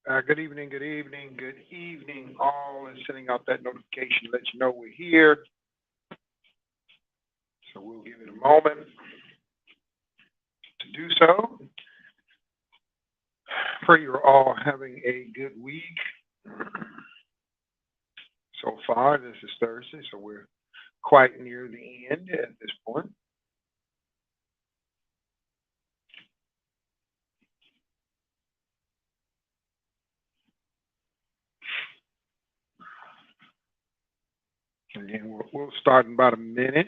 Good evening, good evening, all, and sending out that notification to let you know we're here. So we'll give it a moment to do so. Pray you're all having a good week so far. This is Thursday, so we're quite near the end at this point. Again, we'll start in about a minute.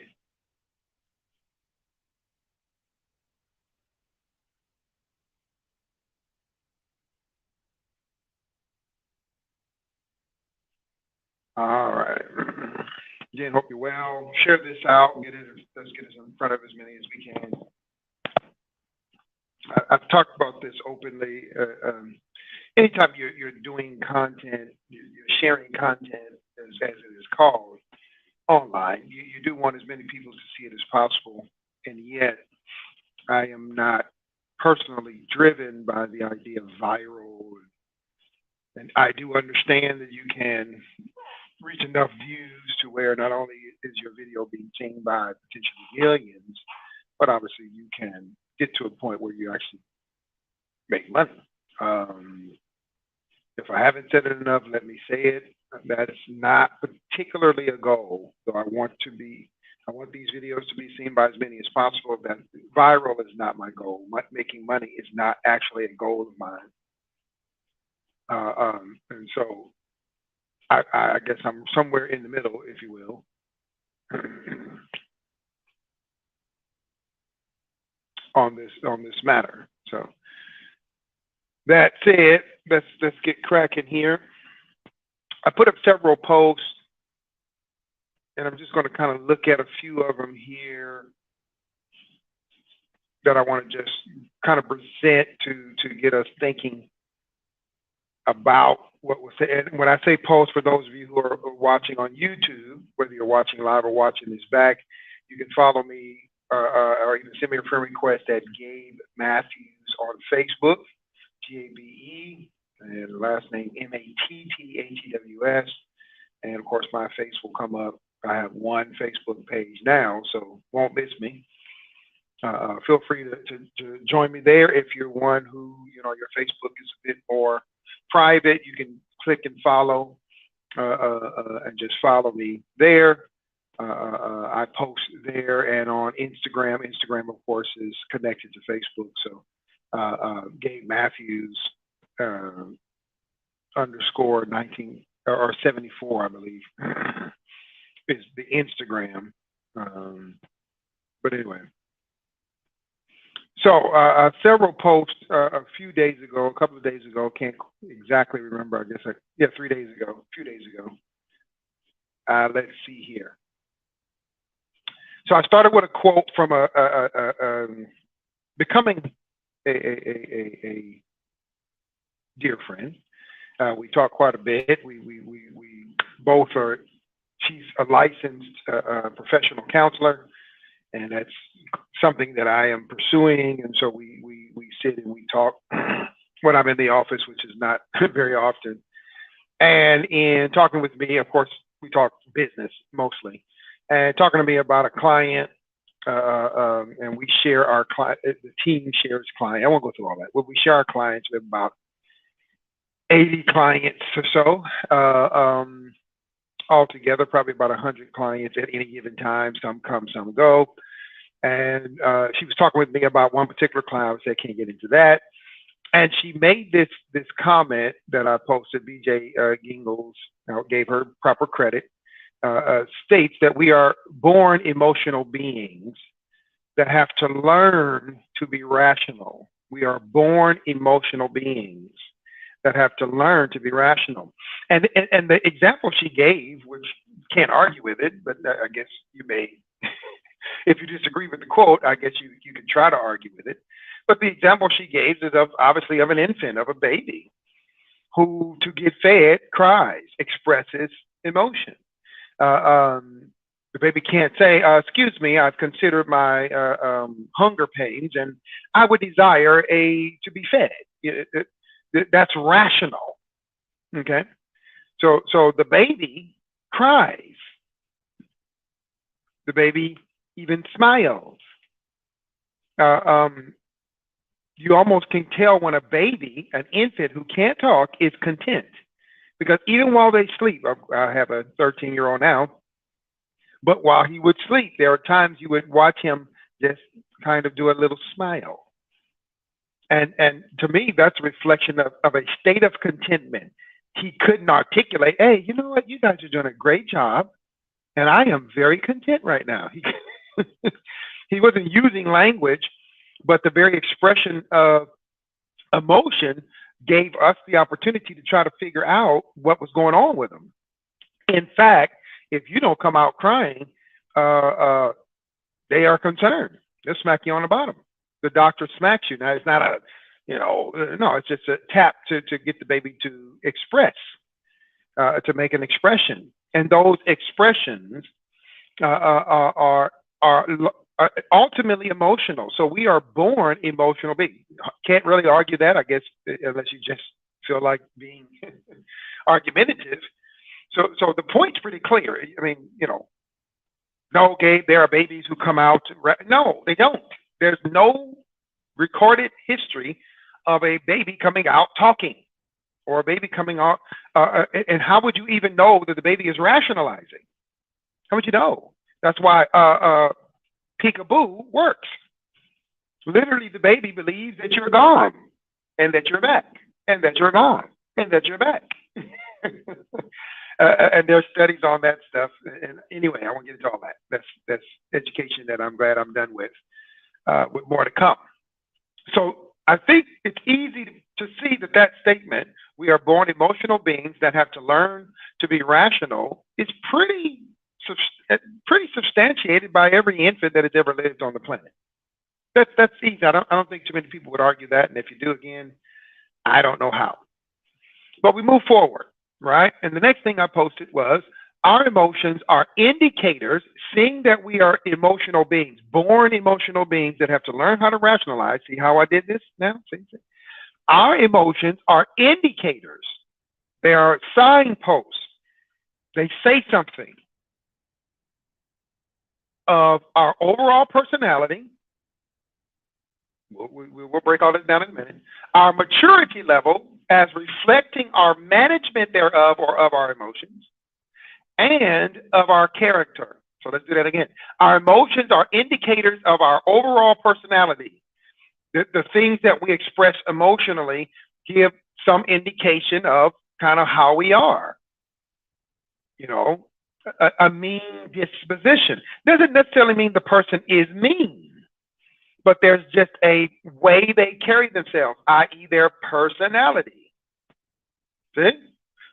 All right. Again, hope you're well. Share this out. Let's get us in front of as many as we can. I've talked about this openly. Anytime you're doing content, you're sharing content, as it is called, online, you do want as many people to see it as possible. And yet, I am not personally driven by the idea of viral. And I do understand that you can reach enough views to where not only is your video being seen by potentially millions, but obviously you can get to a point where you actually make money. If I haven't said it enough, let me say it. That's not particularly a goal. So I want these videos to be seen by as many as possible. That viral is not my goal. Making money is not actually a goal of mine. And so I guess I'm somewhere in the middle, if you will. on this matter. So that said, let's get cracking here. I put up several posts, and I'm just going to kind of look at a few of them here that I want to just kind of present to get us thinking about what was said. And when I say post, for those of you who are watching on YouTube, whether you're watching live or watching this back, you can follow me or even send me a friend request at Gabe Matthews on Facebook, GABE, and last name MATTHEWS. And of course, my face will come up. I have one Facebook page now, so won't miss me. Feel free to join me there. If you're one who, your Facebook is a bit more private, you can click and follow and just follow me there. I post there and on Instagram. Instagram, of course, is connected to Facebook. So Gabe Matthews underscore 19 or 74, I believe, is the Instagram. But anyway. So several posts a couple of days ago, can't exactly remember, 3 days ago, a few days ago. Let's see here. So I started with a quote from becoming a dear friend. We talk quite a bit. We both are, she's a licensed professional counselor, and that's something that I am pursuing. And so we sit and we talk when I'm in the office, which is not very often. And in talking with me, of course, we talk business mostly. And talking to me about a client, and we share our client, the team shares client. I won't go through all that. Well, we share our clients with about 80 clients or so. Altogether, probably about 100 clients at any given time. Some come, some go. And she was talking with me about one particular client. I said, can't get into that. And she made this comment that I posted. BJ Gingles gave her proper credit. States that we are born emotional beings that have to learn to be rational. We are born emotional beings that have to learn to be rational. And the example she gave, which can't argue with it, but I guess you may, if you disagree with the quote, I guess you could try to argue with it. But the example she gave is obviously of an infant, of a baby, who to get fed cries, expresses emotion. The baby can't say, excuse me, I've considered my hunger pains and I would desire to be fed. That's rational. Okay. So the baby cries. The baby even smiles. Uh, um, you almost can tell when a baby, an infant who can't talk, is content. Because even while they sleep, I have a 13-year-old now, but while he would sleep, there are times you would watch him just kind of do a little smile. And to me, that's a reflection of a state of contentment. He couldn't articulate, hey, you know what, you guys are doing a great job, and I am very content right now. He wasn't using language, but the very expression of emotion gave us the opportunity to try to figure out what was going on with him. In fact, if you don't come out crying, uh, uh, they are concerned. They'll smack you on the bottom. The doctor smacks you. Now, it's not a, no, it's just a tap to get the baby to express, to make an expression. And those expressions are ultimately emotional. So we are born emotional beings. Can't really argue that, I guess, unless you just feel like being argumentative. So the point's pretty clear. I mean, no, Gabe, there are babies who come out. No, they don't. There's no recorded history of a baby coming out talking or a baby coming out. And how would you even know that the baby is rationalizing? How would you know? That's why peekaboo works. Literally, the baby believes that you're gone and that you're back and that you're gone and that you're back. And there's studies on that stuff. And anyway, I won't get into all that. That's education that I'm glad I'm done with more to come. So I think it's easy to see that statement, we are born emotional beings that have to learn to be rational, is pretty substantiated by every infant that has ever lived on the planet. That's easy. I don't think too many people would argue that. And if you do, again, I don't know how. But we move forward, right? And the next thing I posted was, our emotions are indicators, seeing that we are emotional beings, born emotional beings that have to learn how to rationalize. See how I did this now? See? Our emotions are indicators. They are signposts. They say something of our overall personality. We'll break all this down in a minute. Our maturity level as reflecting our management thereof or of our emotions, and of our character. So let's do that again. Our emotions are indicators of our overall personality. The things that we express emotionally give some indication of kind of how we are. A mean disposition doesn't necessarily mean the person is mean, but there's just a way they carry themselves, i.e. their personality. See?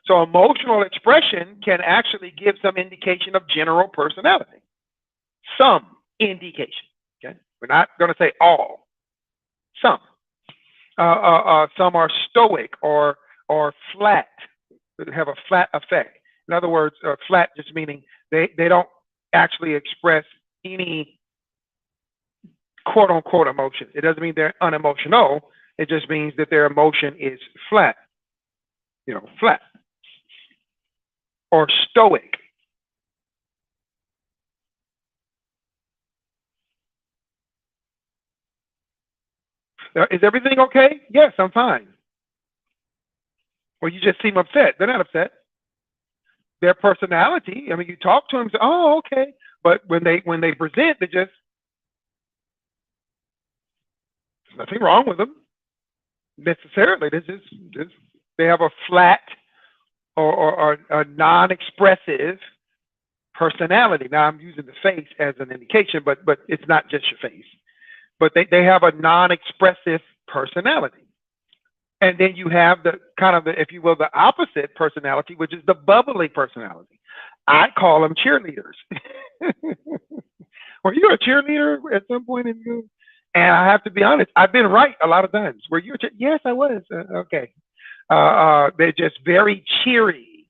So emotional expression can actually give some indication of general personality. Some indication. Okay, we're not going to say all. Some. Some are stoic or flat. They have a flat effect. In other words, flat just meaning they don't actually express any quote unquote emotion. It doesn't mean they're unemotional. It just means that their emotion is flat. Flat. Or stoic. Is everything okay? Yes, I'm fine. Well, you just seem upset. They're not upset. Their personality, I mean, you talk to them, say, oh, okay. But when they present, there's nothing wrong with them necessarily. They have a flat or a non-expressive personality. Now I'm using the face as an indication, but it's not just your face. But they have a non-expressive personality. And then you have the kind of if you will, the opposite personality, which is the bubbly personality. I call them cheerleaders. Were you a cheerleader at some point in your? And I have to be honest, I've been right a lot of times. Were you? Yes, I was. Okay. They're just very cheery,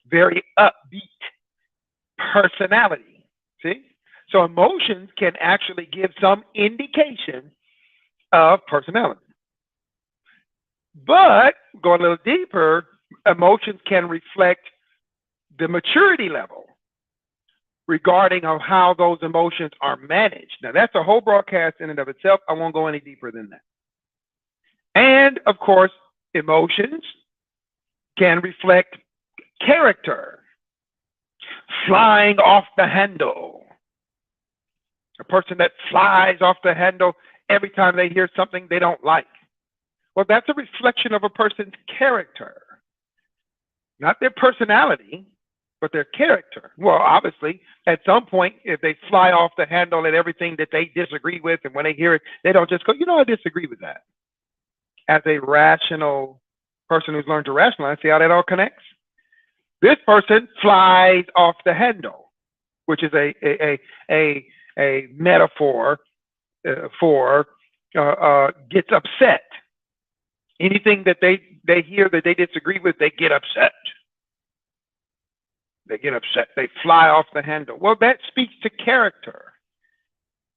very upbeat personality. See? So emotions can actually give some indication of personality. But going a little deeper, emotions can reflect the maturity level regarding of how those emotions are managed. Now that's a whole broadcast in and of itself. I won't go any deeper than that. And of course, emotions can reflect character, flying off the handle. A person that flies off the handle every time they hear something they don't like. Well, that's a reflection of a person's character, not their personality, but their character. Well, obviously, at some point, if they fly off the handle at everything that they disagree with, and when they hear it, they don't just go, I disagree with that. As a rational person who's learned to rationalize, see how that all connects? This person flies off the handle, which is a metaphor for gets upset. Anything that they hear that they disagree with, they get upset. They get upset. They fly off the handle. Well, that speaks to character.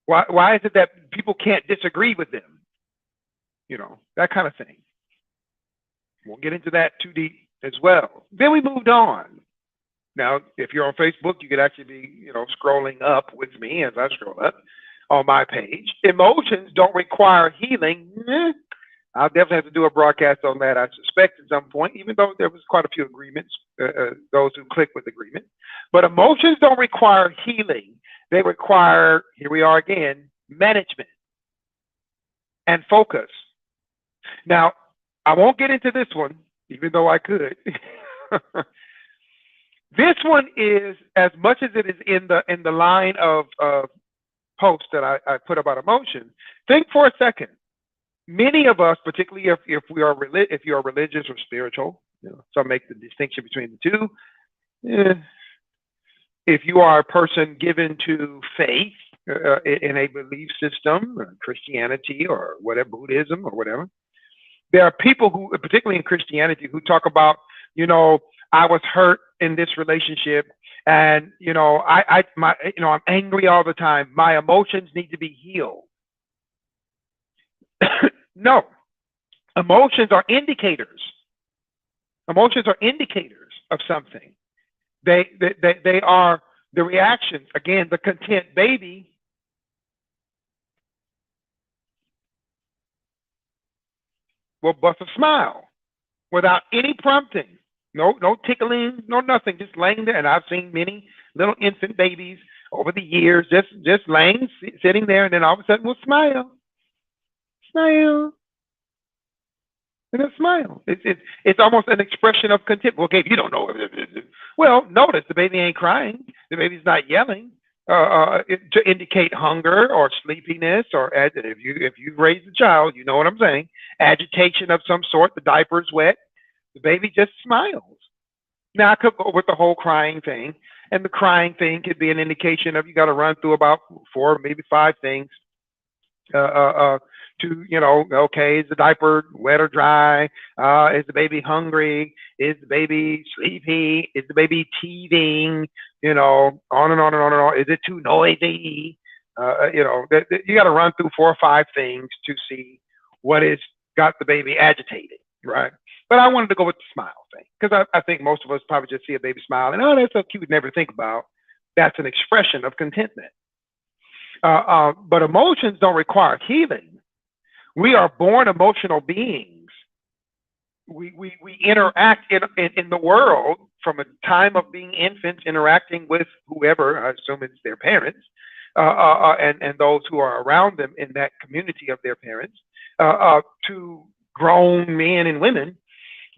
Why is it that people can't disagree with them? That kind of thing. We'll get into that too deep as well. Then we moved on. Now, if you're on Facebook, you could actually be, scrolling up with me as I scroll up on my page. Emotions don't require healing. I'll definitely have to do a broadcast on that, I suspect, at some point, even though there was quite a few agreements, those who click with agreement. But emotions don't require healing. They require, here we are again, management and focus. Now, I won't get into this one, even though I could. This one is, as much as it is in the line of posts that I put about emotion, think for a second. Many of us, particularly if you are religious or spiritual, some make the distinction between the two. If you are a person given to faith in a belief system, Christianity or whatever, Buddhism or whatever, there are people who, particularly in Christianity, who talk about, I was hurt in this relationship, and I'm angry all the time. My emotions need to be healed. No, emotions are indicators. Emotions are indicators of something. They are the reactions. Again, the content baby will bust a smile without any prompting. No tickling, no nothing. Just laying there. And I've seen many little infant babies over the years just laying, sitting there, and then all of a sudden will smile. Smile. And a smile. It's almost an expression of contempt. Okay, if you don't know. Well, notice the baby ain't crying. The baby's not yelling to indicate hunger or sleepiness or if you've raised a child, you know what I'm saying. Agitation of some sort. The diaper's wet. The baby just smiles. Now I could go with the whole crying thing, and the crying thing could be an indication of you got to run through about 4, maybe 5 things. Okay, is the diaper wet or dry? Is the baby hungry? Is the baby sleepy? Is the baby teething? On and on and on and on. Is it too noisy? You got to run through 4 or 5 things to see what has got the baby agitated, right? But I wanted to go with the smile thing because I think most of us probably just see a baby smile and, oh, that's so cute, never think about. That's an expression of contentment. But emotions don't require healing. We are born emotional beings. We interact in the world from a time of being infants, interacting with whoever, I assume it's their parents, and those who are around them in that community of their parents, to grown men and women.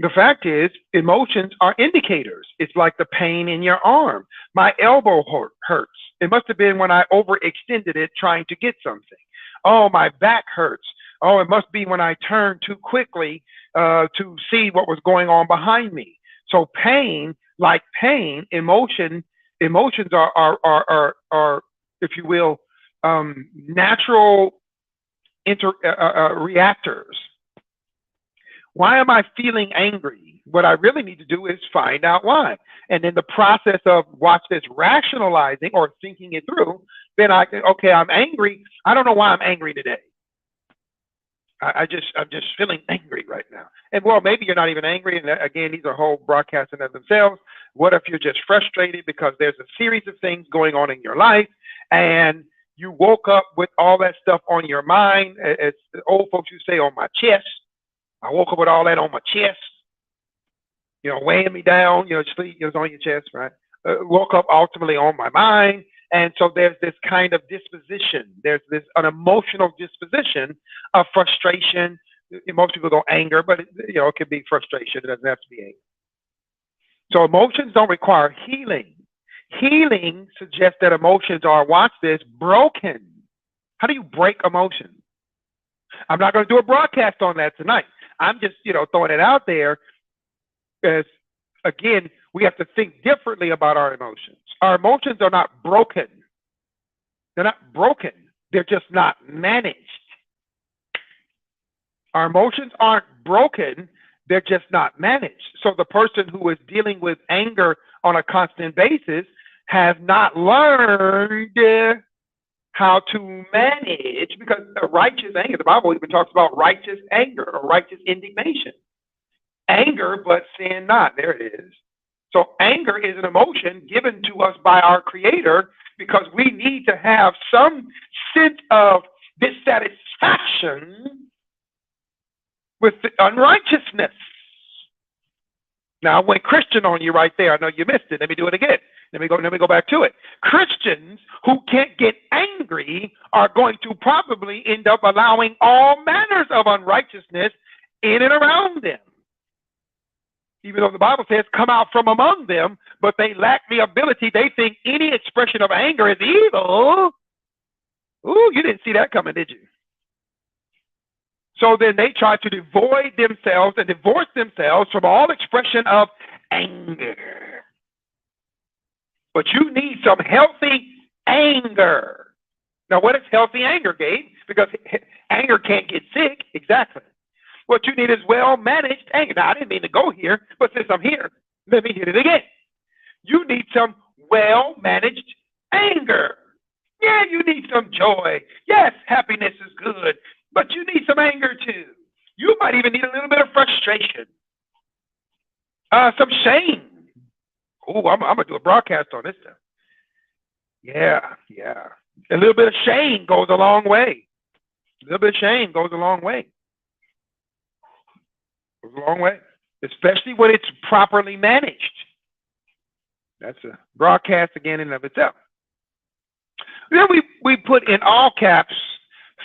The fact is, emotions are indicators. It's like the pain in your arm. My elbow hurts. It must have been when I overextended it trying to get something. Oh, my back hurts. Oh, it must be when I turned too quickly to see what was going on behind me. So pain, like pain, emotions are if you will, natural reactors. Why am I feeling angry? What I really need to do is find out why. And in the process of, watch this, rationalizing or thinking it through, then I'm angry. I don't know why I'm angry today. I'm just feeling angry right now. And well, maybe you're not even angry. And again, these are whole broadcasts in of themselves. What if you're just frustrated because there's a series of things going on in your life, and you woke up with all that stuff on your mind, as the old folks used to say, on my chest. I woke up with all that on my chest, weighing me down. Sleep was on your chest, right? Woke up ultimately on my mind. And so there's this kind of disposition. There's an emotional disposition of frustration. Most people go anger, but it could be frustration. It doesn't have to be anger. So emotions don't require healing. Healing suggests that emotions are, watch this, broken. How do you break emotions? I'm not going to do a broadcast on that tonight. I'm just, throwing it out there as, again, we have to think differently about our emotions. Our emotions are not broken. They're not broken. They're just not managed. Our emotions aren't broken. They're just not managed. So the person who is dealing with anger on a constant basis has not learned how to manage, because a righteous anger, the Bible even talks about righteous anger or righteous indignation. Anger, but sin not. There it is. So anger is an emotion given to us by our Creator because we need to have some sense of dissatisfaction with the unrighteousness. Now, I went Christian on you right there. I know you missed it. Let me do it again. Let me go back to it. Christians who can't get angry are going to probably end up allowing all manners of unrighteousness in and around them. Even though the Bible says, come out from among them, but they lack the ability. They think any expression of anger is evil. Ooh, you didn't see that coming, did you? So then they try to devoid themselves and divorce themselves from all expression of anger. But you need some healthy anger. Now, what is healthy anger, Gabe? Because anger can't get sick. Exactly. What you need is well-managed anger. Now, I didn't mean to go here, but since I'm here, let me hit it again. You need some well-managed anger. Yeah, you need some joy. Yes, happiness is good, but you need some anger too. You might even need a little bit of frustration, some shame. Oh, I'm going to do a broadcast on this stuff. Yeah. A little bit of shame goes a long way. A little bit of shame goes a long way. Goes a long way, especially when it's properly managed. That's a broadcast again in and of itself. Then we put in all caps,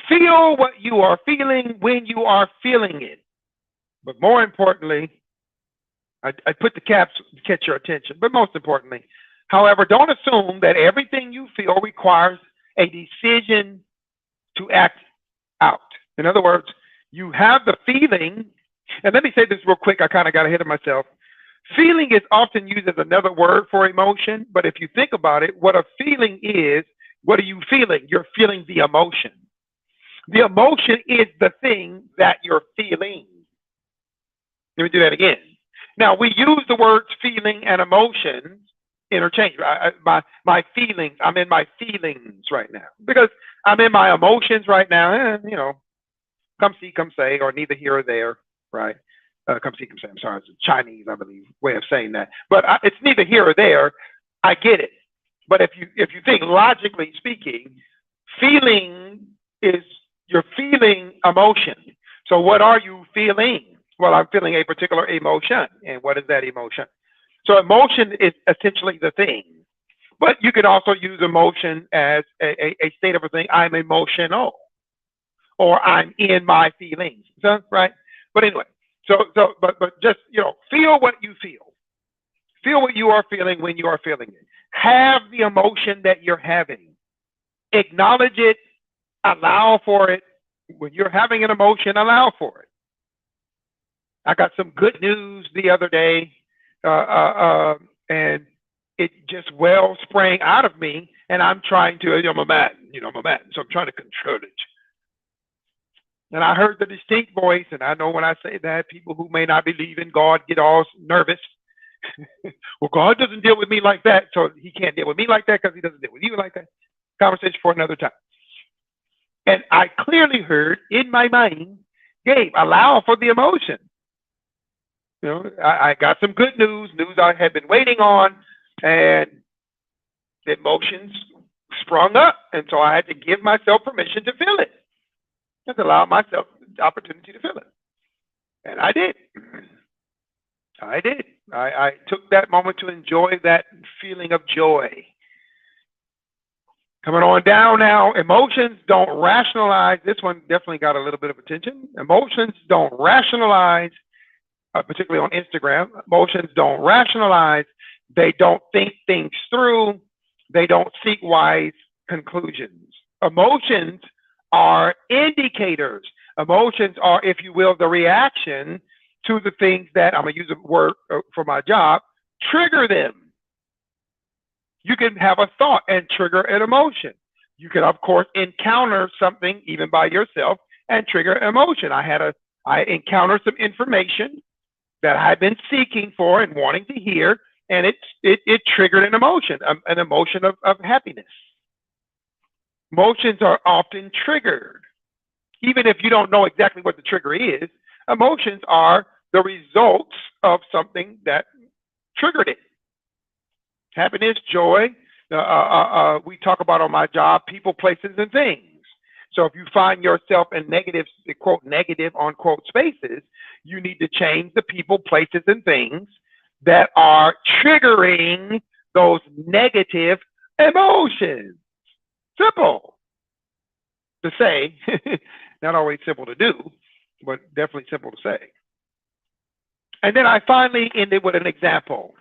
feel what you are feeling when you are feeling it. But more importantly, I put the caps to catch your attention. But most importantly, however, don't assume that everything you feel requires a decision to act out. In other words, you have the feeling, and let me say this real quick, I kind of got ahead of myself. Feeling is often used as another word for emotion, but if you think about it, what a feeling is, what are you feeling? You're feeling the emotion. The emotion is the thing that you're feeling. Let me do that again. Now, we use the words feeling and emotions interchangeably. My feelings, I'm in my feelings right now. Because I'm in my emotions right now, come see, come say, or neither here or there, right? Come see, come say. I'm sorry, it's a Chinese, I believe, way of saying that. But it's neither here or there. I get it. But if you think logically speaking, feeling is you're feeling emotion. So what are you feeling? Well, I'm feeling a particular emotion. And what is that emotion? So emotion is essentially the thing. But you can also use emotion as a state of a thing. I'm emotional. Or I'm in my feelings. So, right? But anyway, but just, feel what you feel. Feel what you are feeling when you are feeling it. Have the emotion that you're having. Acknowledge it. Allow for it. When you're having an emotion, allow for it. I got some good news the other day, and it just well sprang out of me, and I'm trying to, I'm a man, so I'm trying to control it. And I heard the distinct voice, and I know when I say that, people who may not believe in God get all nervous. Well, God doesn't deal with me like that, so he can't deal with me like that because he doesn't deal with you like that. Conversation for another time. And I clearly heard in my mind, Gabe, allow for the emotion. You know, I got some good news I had been waiting on, and the emotions sprung up, and so I had to give myself permission to feel it. Just allow myself the opportunity to feel it, and I did. I did. I took that moment to enjoy that feeling of joy. Coming on down now, emotions don't rationalize. This one definitely got a little bit of attention. Emotions don't rationalize, particularly on Instagram. Emotions don't rationalize. They don't think things through. They don't seek wise conclusions. Emotions are indicators. Emotions are, if you will, the reaction to the things that, I'm going to use a word for my job, trigger them. You can have a thought and trigger an emotion. You can, of course, encounter something even by yourself and trigger an emotion. I encountered some information that I've been seeking for and wanting to hear, and it triggered an emotion of happiness. Emotions are often triggered. Even if you don't know exactly what the trigger is, emotions are the results of something that triggered it. Happiness, joy. We talk about on my job, people, places, and things. So if you find yourself in negative, quote, negative, unquote, spaces, you need to change the people, places, and things that are triggering those negative emotions. Simple to say, not always simple to do, but definitely simple to say. And then I finally ended with an example.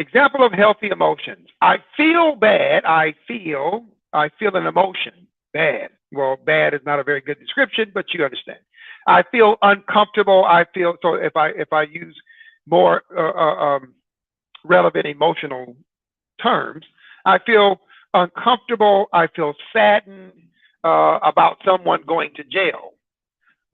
Example of healthy emotions. I feel bad. I feel an emotion. Bad. Well, bad is not a very good description, but you understand. I feel uncomfortable. I feel, so if I use more relevant emotional terms, I feel uncomfortable. I feel saddened about someone going to jail.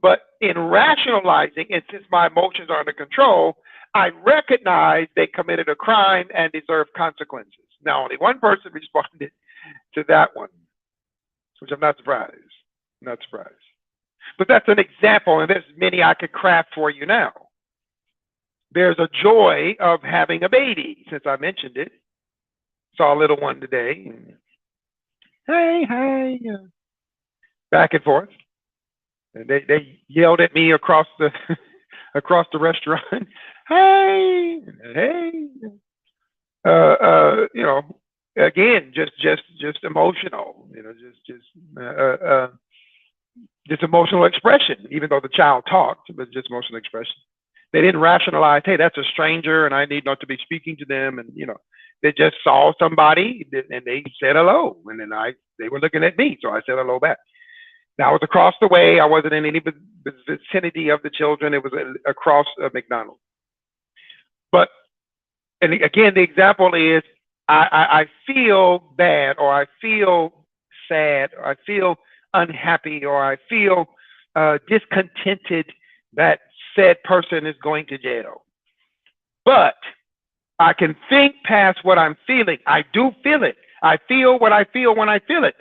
But in rationalizing, and since my emotions are under control, I recognize they committed a crime and deserve consequences. Now, only one person responded to that one, which I'm not surprised. Not surprised. But that's an example, and there's many I could craft for you now. There's a joy of having a baby, since I mentioned it. Saw a little one today. Hey, back and forth. And they yelled at me across the across the restaurant. Hey, you know, again, just emotional, you know, just emotional expression. Even though the child talked, but just emotional expression. They didn't rationalize, hey, that's a stranger, and I need not to be speaking to them, and you know, they just saw somebody and they said hello, and then they were looking at me, so I said hello back. Now, I was across the way. I wasn't in any vicinity of the children. It was across McDonald's. But, and again, the example is I feel bad, or I feel sad, or I feel unhappy, or I feel discontented that said person is going to jail. But I can think past what I'm feeling. I do feel it. I feel what I feel when I feel it.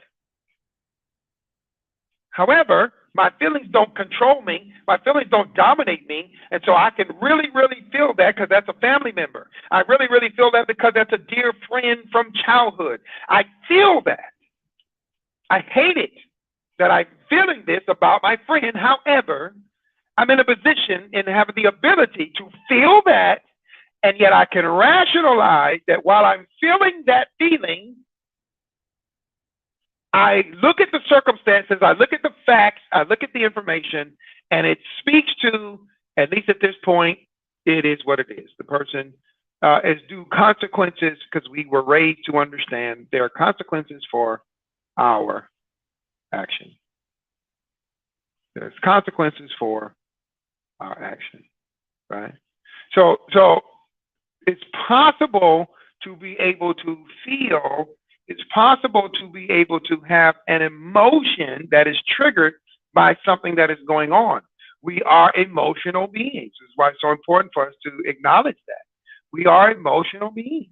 However, my feelings don't control me. My feelings don't dominate me. And so I can really, really feel that because that's a family member. I really, really feel that because that's a dear friend from childhood. I feel that. I hate it that I'm feeling this about my friend. However, I'm in a position and have the ability to feel that, and yet I can rationalize that while I'm feeling that feeling, I look at the circumstances, I look at the facts, I look at the information, and it speaks to, at least at this point, it is what it is. The person is due consequences because we were raised to understand there are consequences for our action. There's consequences for our action, right? So it's possible to be able to feel. It's possible to be able to have an emotion that is triggered by something that is going on. We are emotional beings. This is why it's so important for us to acknowledge that. We are emotional beings.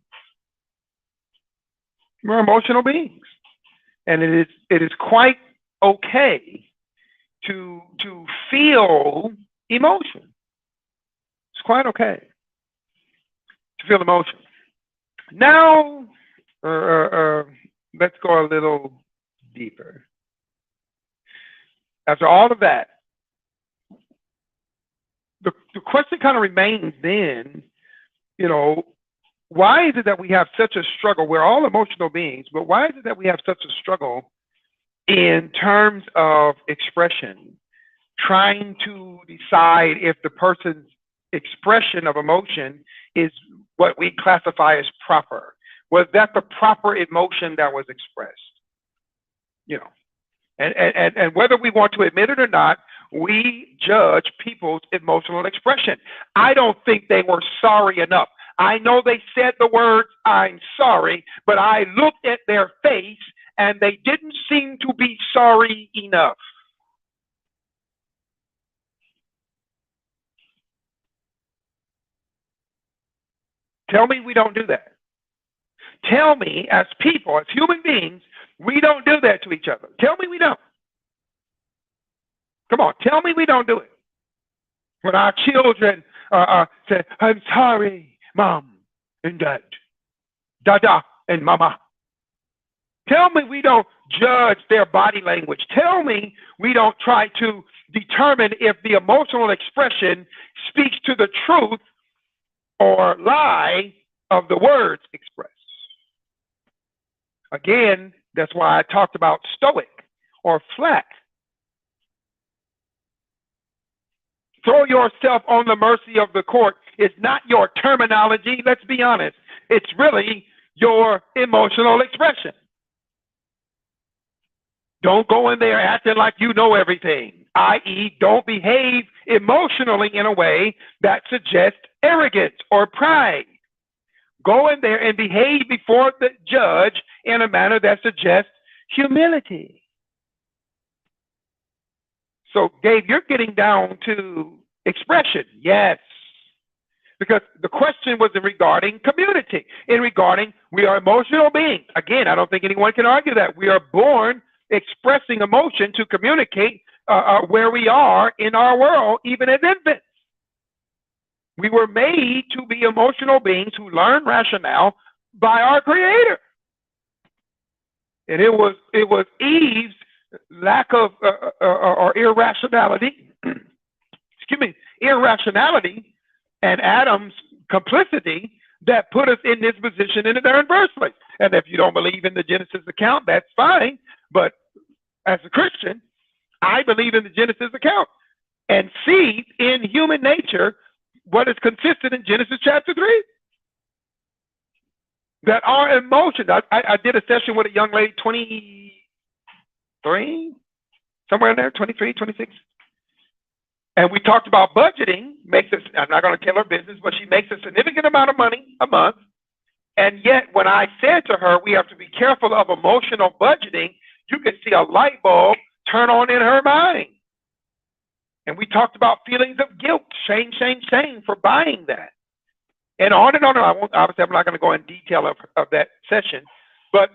We're emotional beings. And it is quite okay to feel emotion. It's quite okay to feel emotion. Now, let's go a little deeper. After all of that, the question kind of remains then, you know, why is it that we have such a struggle? We're all emotional beings, but why is it that we have such a struggle in terms of expression, trying to decide if the person's expression of emotion is what we classify as proper? Was that the proper emotion that was expressed? You know, and whether we want to admit it or not, we judge people's emotional expression. I don't think they were sorry enough. I know they said the words, "I'm sorry," but I looked at their face and they didn't seem to be sorry enough. Tell me we don't do that. Tell me, as people, as human beings, we don't do that to each other. Tell me we don't. Come on, tell me we don't do it. When our children say, "I'm sorry, Mom and Dad, Dada and Mama." Tell me we don't judge their body language. Tell me we don't try to determine if the emotional expression speaks to the truth or lie of the words expressed. Again, that's why I talked about stoic or flat. Throw yourself on the mercy of the court is not your terminology, let's be honest. It's really your emotional expression. Don't go in there acting like you know everything, i.e., don't behave emotionally in a way that suggests arrogance or pride. Go in there and behave before the judge in a manner that suggests humility. So, Gabe, you're getting down to expression, yes. Because the question was regarding community, regarding we are emotional beings. Again, I don't think anyone can argue that. We are born expressing emotion to communicate where we are in our world, even as infants. We were made to be emotional beings who learn rationale by our Creator. And it was Eve's lack of or irrationality, irrationality, and Adam's complicity that put us in this position in the very first place. And if you don't believe in the Genesis account, that's fine. But as a Christian, I believe in the Genesis account and see in human nature what is consistent in Genesis chapter 3. That our emotions, I did a session with a young lady, 23, somewhere in there, 23, 26. And we talked about budgeting, I'm not going to tell her business, but she makes a significant amount of money a month. And yet, when I said to her, we have to be careful of emotional budgeting, you could see a light bulb turn on in her mind. And we talked about feelings of guilt, shame for buying that. And on and on. Obviously, I'm not going to go in detail of that session. But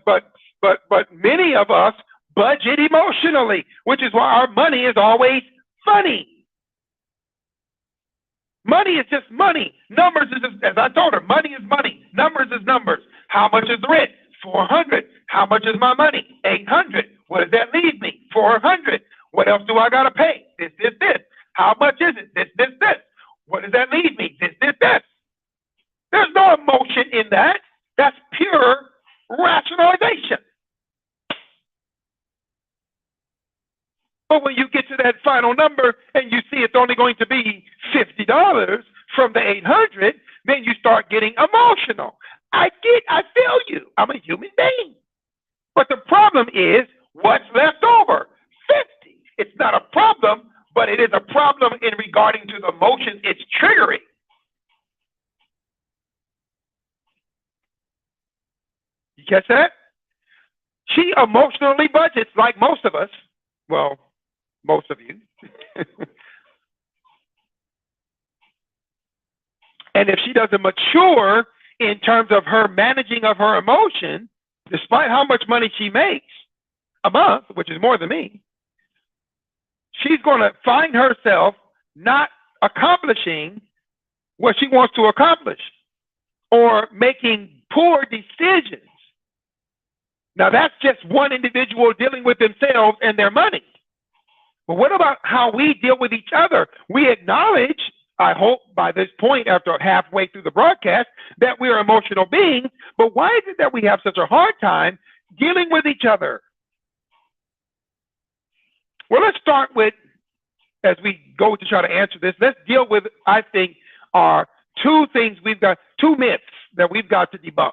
many of us budget emotionally, which is why our money is always funny. Money is just money. Numbers is just, as I told her, money is money. Numbers is numbers. How much is the rent? 400. How much is my money? 800. What does that leave me? 400. What else do I got to pay? This. How much is it? This. What does that leave me? This. There's no emotion in that. That's pure rationalization. But when you get to that final number and you see it's only going to be $50 from the 800, then you start getting emotional. I feel you. I'm a human being. But the problem is what's left over, 50. It's not a problem, but it is a problem in regarding to the emotions it's triggering. You catch that? She emotionally budgets like most of us. Well, most of you. And if she doesn't mature in terms of her managing of her emotion, despite how much money she makes a month, which is more than me, she's going to find herself not accomplishing what she wants to accomplish or making poor decisions. Now, that's just one individual dealing with themselves and their money. But what about how we deal with each other? We acknowledge, I hope by this point, after halfway through the broadcast, that we are emotional beings. But why is it that we have such a hard time dealing with each other? Well, let's start with, as we go to try to answer this, let's deal with, I think, are two things we've got, two myths that we've got to debunk.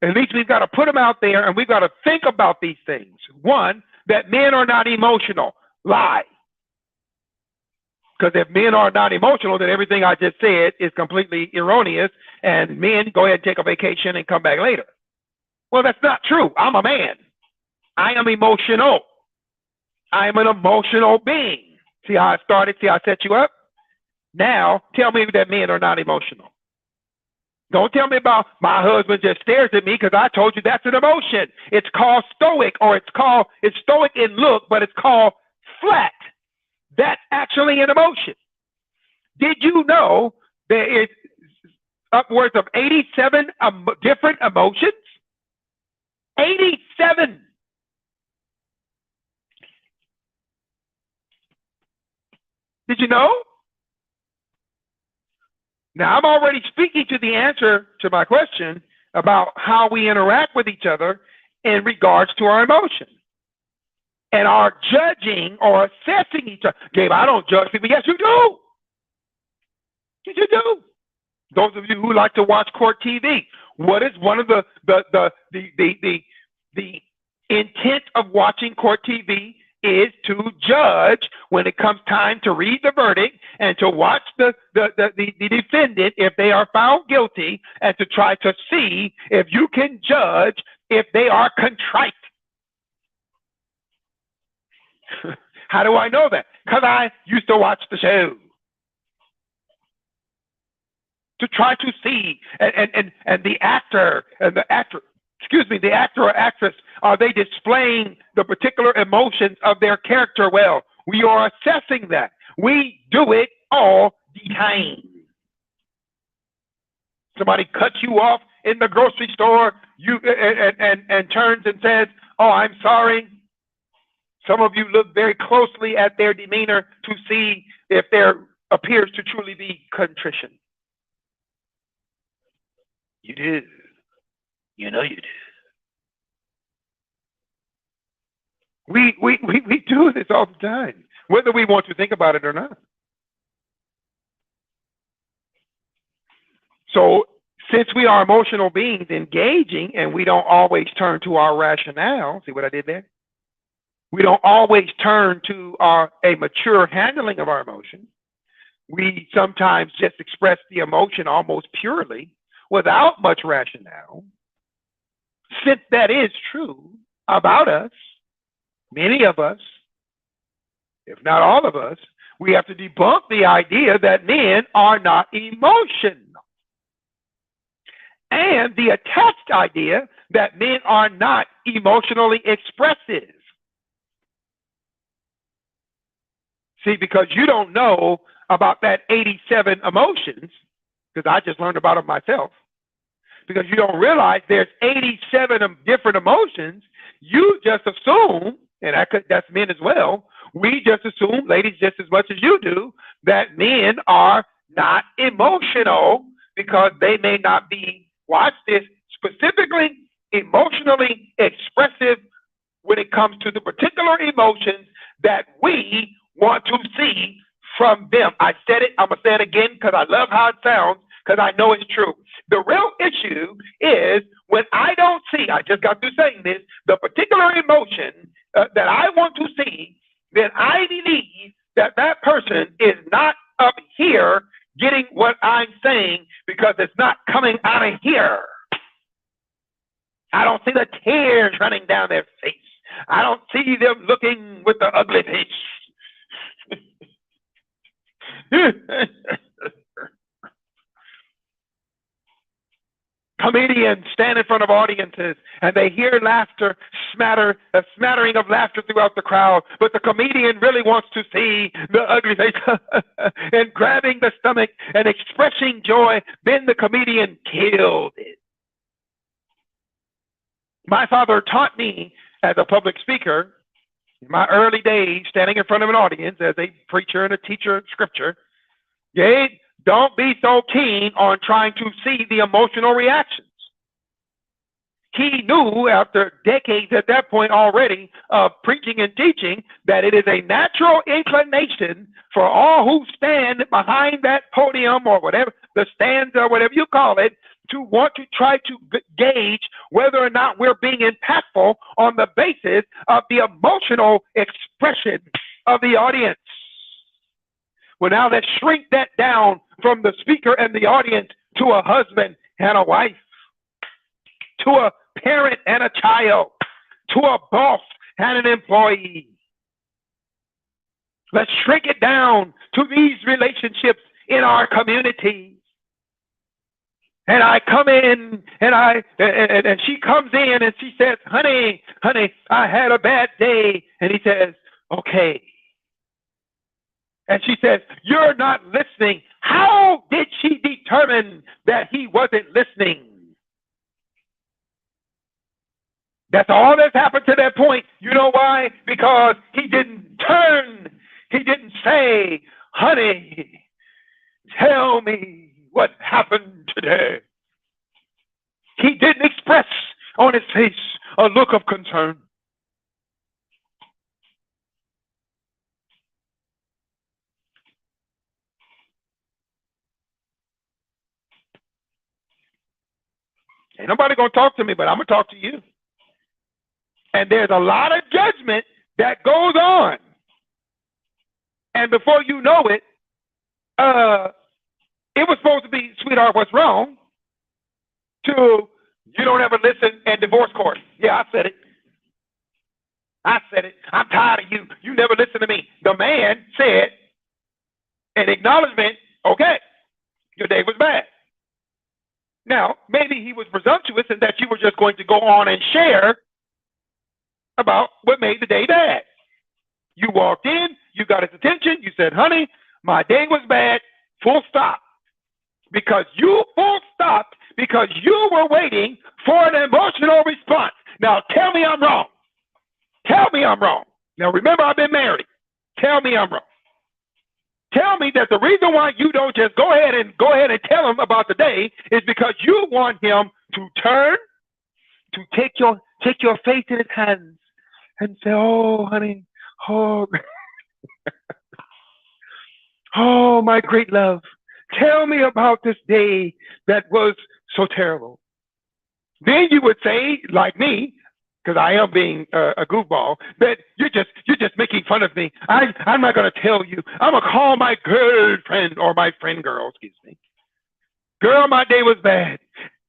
At least we've got to put them out there, and we've got to think about these things. One, that men are not emotional. Lie. Because if men are not emotional, then everything I just said is completely erroneous, and men go ahead and take a vacation and come back later. Well, that's not true. I'm a man. I am emotional. I am an emotional being. See how I started? See how I set you up? Now, tell me that men are not emotional. Don't tell me about my husband just stares at me, because I told you that's an emotion. It's called stoic, or it's stoic in look, but it's called flat. That's actually an emotion. Did you know there is upwards of 87 different emotions? 87. Did you know? Now, I'm already speaking to the answer to my question about how we interact with each other in regards to our emotion and our judging or assessing each other. Gabe, I don't judge people. Yes, you do. Yes, you do. Those of you who like to watch court TV, what is one of the intent of watching court TV is to judge when it comes time to read the verdict and to watch the defendant if they are found guilty, and to try to see if you can judge if they are contrite. How do I know that? Because I used to watch the show to try to see, and the actor or actress, are they displaying the particular emotions of their character well? We are assessing that. We do it all the time. Somebody cuts you off in the grocery store, and turns and says, "Oh, I'm sorry." Some of you look very closely at their demeanor to see if there appears to truly be contrition. You do. You know you do. We do this all the time, whether we want to think about it or not. So, since we are emotional beings engaging, and we don't always turn to our rationale, see what I did there? We don't always turn to a mature handling of our emotions. We sometimes just express the emotion almost purely without much rationale. Since that is true about us, many of us, if not all of us, we have to debunk the idea that men are not emotional, and the attached idea that men are not emotionally expressive. See, because you don't know about that 87 emotions, because I just learned about them myself, because you don't realize there's 87 different emotions, you just assume, and that's men as well, we just assume, ladies just as much as you do, that men are not emotional because they may not be, watch this, specifically emotionally expressive when it comes to the particular emotions that we want to see from them. I said it, I'm going to say it again because I love how it sounds, because I know it's true. The real issue is when I don't see, I just got through saying this, the particular emotion that I want to see, then I believe that that person is not up here getting what I'm saying, because it's not coming out of here. I don't see the tears running down their face. I don't see them looking with the ugly face. Comedians stand in front of audiences and they hear laughter a smattering of laughter throughout the crowd, but the comedian really wants to see the ugly face and grabbing the stomach and expressing joy. Then the comedian killed it. My father taught me as a public speaker in my early days, standing in front of an audience as a preacher and a teacher of scripture. Gabe, don't be so keen on trying to see the emotional reactions. He knew after decades at that point already of preaching and teaching that it is a natural inclination for all who stand behind that podium or whatever, the stands or whatever you call it, to want to try to gauge whether or not we're being impactful on the basis of the emotional expression of the audience. Well, now let's shrink that down from the speaker and the audience to a husband and a wife, to a parent and a child, to a boss and an employee. Let's shrink it down to these relationships in our community. And I come in and she comes in and she says, honey, I had a bad day. And he says, okay. And she says, you're not listening. How did she determine that he wasn't listening? That's all that's happened to that point. You know why? Because he didn't turn. He didn't say, honey, tell me what happened today. He didn't express on his face a look of concern. Ain't nobody going to talk to me, but I'm going to talk to you. And there's a lot of judgment that goes on. And before you know it, it was supposed to be, sweetheart, what's wrong? To, you don't ever listen, and divorce court. Yeah, I said it. I'm tired of you. You never listen to me. The man said, in acknowledgement, okay, your day was bad. Now, maybe he was presumptuous in that you were just going to go on and share about what made the day bad. You walked in, you got his attention, you said, honey, my day was bad, full stop. Because you were waiting for an emotional response. Now tell me I'm wrong. Tell me I'm wrong. Now remember, I've been married. Tell me I'm wrong. Tell me that the reason why you don't just go ahead and tell him about the day is because you want him to turn, to take your faith in his hands and say, oh, honey, oh, oh, my great love, tell me about this day that was so terrible. Then you would say, like me, because I am being a goofball, that you're just making fun of me. I'm not going to tell you. I'm going to call my girlfriend or my friend girl, excuse me. Girl, my day was bad.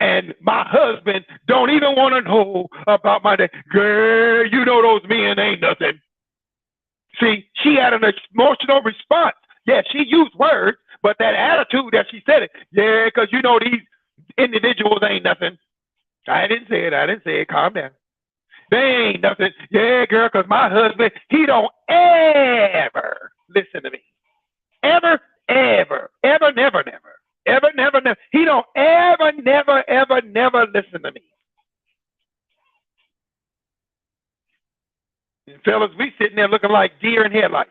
And my husband don't even want to know about my day. Girl, you know those men ain't nothing. See, she had an emotional response. Yeah, she used words, but that attitude that she said it, yeah, because you know these individuals ain't nothing. I didn't say it. Calm down. They ain't nothing. Yeah, girl, because my husband, he don't ever listen to me. Ever, never. He don't ever, never listen to me. And fellas, we sitting there looking like deer in headlights.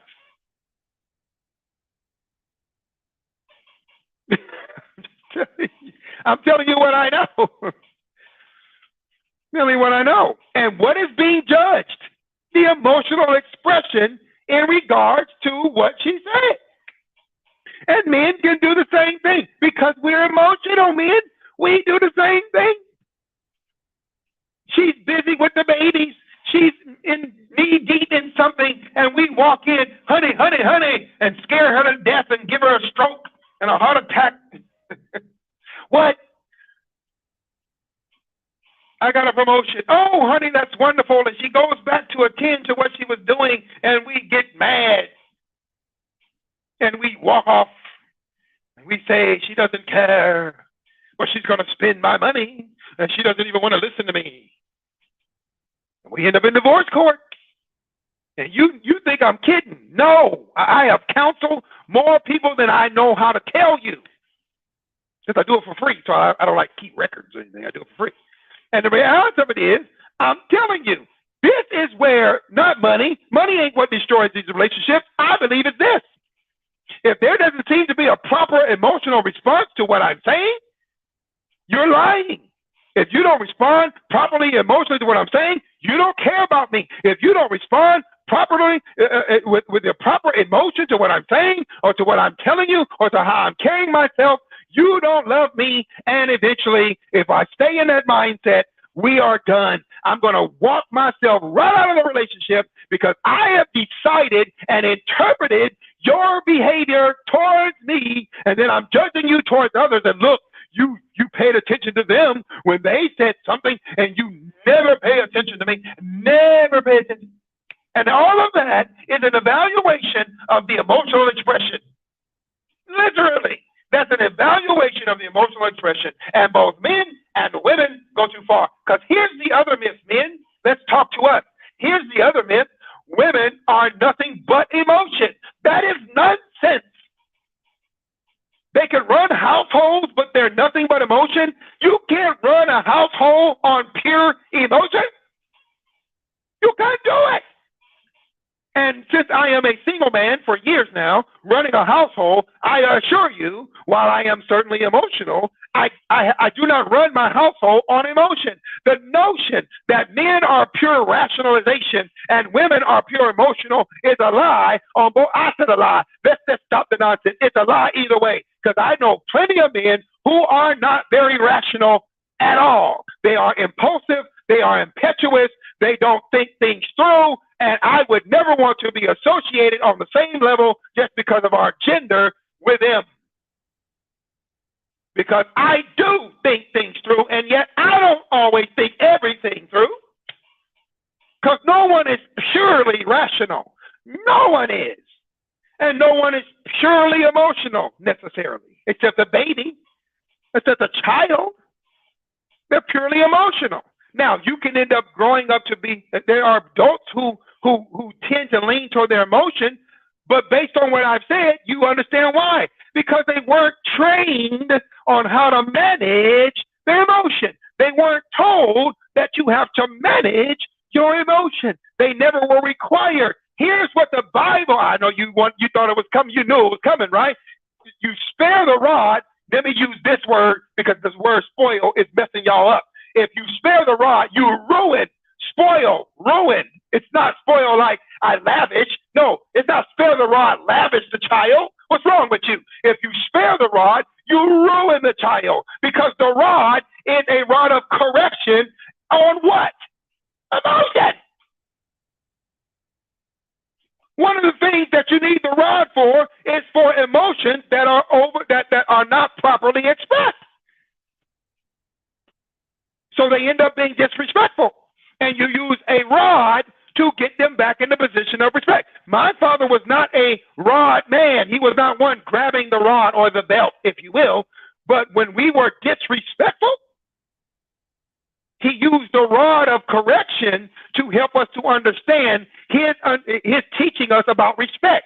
I'm telling you what I know. Tell me what I know. And what is being judged? The emotional expression in regards to what she said. And men can do the same thing because we're emotional men. We do the same thing. She's busy with the babies. She's in knee deep in something, and we walk in, honey, and scare her to death and give her a stroke and a heart attack. What? I got a promotion. Oh, honey, that's wonderful. And she goes back to attend to what she was doing, and we get mad. And we walk off. And we say, she doesn't care. Or she's going to spend my money, and she doesn't even want to listen to me. And we end up in divorce court. And you think I'm kidding. No, I have counseled more people than I know how to tell you. Because I do it for free, so I don't like keep records or anything. I do it for free. And the reality of it is, I'm telling you, this is where, not money ain't what destroys these relationships. I believe it's this. If there doesn't seem to be a proper emotional response to what I'm saying, you're lying. If you don't respond properly emotionally to what I'm saying, you don't care about me. If you don't respond properly with the proper emotion to what I'm saying or to what I'm telling you or to how I'm carrying myself, you don't love me. And eventually, if I stay in that mindset, we are done. I'm going to walk myself right out of the relationship because I have decided and interpreted your behavior towards me, and then I'm judging you towards others. And look, you paid attention to them when they said something, and you never pay attention to me. Never pay attention. And all of that is an evaluation of the emotional expression. Literally, that's an evaluation of the emotional expression. And both men and women go too far. Because here's the other myth, men. Let's talk to us. Here's the other myth. Women are nothing but emotion. That is nonsense. They can run households, but they're nothing but emotion. You can't run a household on pure emotion. You can't do it. And since I am a single man for years now, running a household, I assure you, while I am certainly emotional, I do not run my household on emotion. The notion that men are pure rationalization and women are pure emotional is a lie on both. I said a lie. Let's stop the nonsense. It's a lie either way, because I know plenty of men who are not very rational at all. They are impulsive. They are impetuous. They don't think things through. And I would never want to be associated on the same level just because of our gender with them. Because I do think things through, and yet I don't always think everything through. Because no one is purely rational. No one is. And no one is purely emotional necessarily, except a baby, except a child. They're purely emotional. Now, you can end up growing up to be, there are adults who tend to lean toward their emotion, but based on what I've said, you understand why. Because they weren't trained on how to manage their emotion. They weren't told that you have to manage your emotion. They never were required. Here's what the Bible, I know you thought it was coming, you knew it was coming, right? You spare the rod. Let me use this word because this word spoil is messing y'all up. If you spare the rod, you ruin, spoil, ruin. It's not spoil like I lavish. No, it's not spare the rod, lavish the child. What's wrong with you? If you spare the rod, you ruin the child because the rod is a rod of correction on what? Emotion. One of the things that you need the rod for is for emotions that are not properly expressed. So they end up being disrespectful. And you use a rod to get them back in the position of respect. My father was not a rod man. He was not one grabbing the rod or the belt, if you will. But when we were disrespectful, he used the rod of correction to help us to understand his teaching us about respect.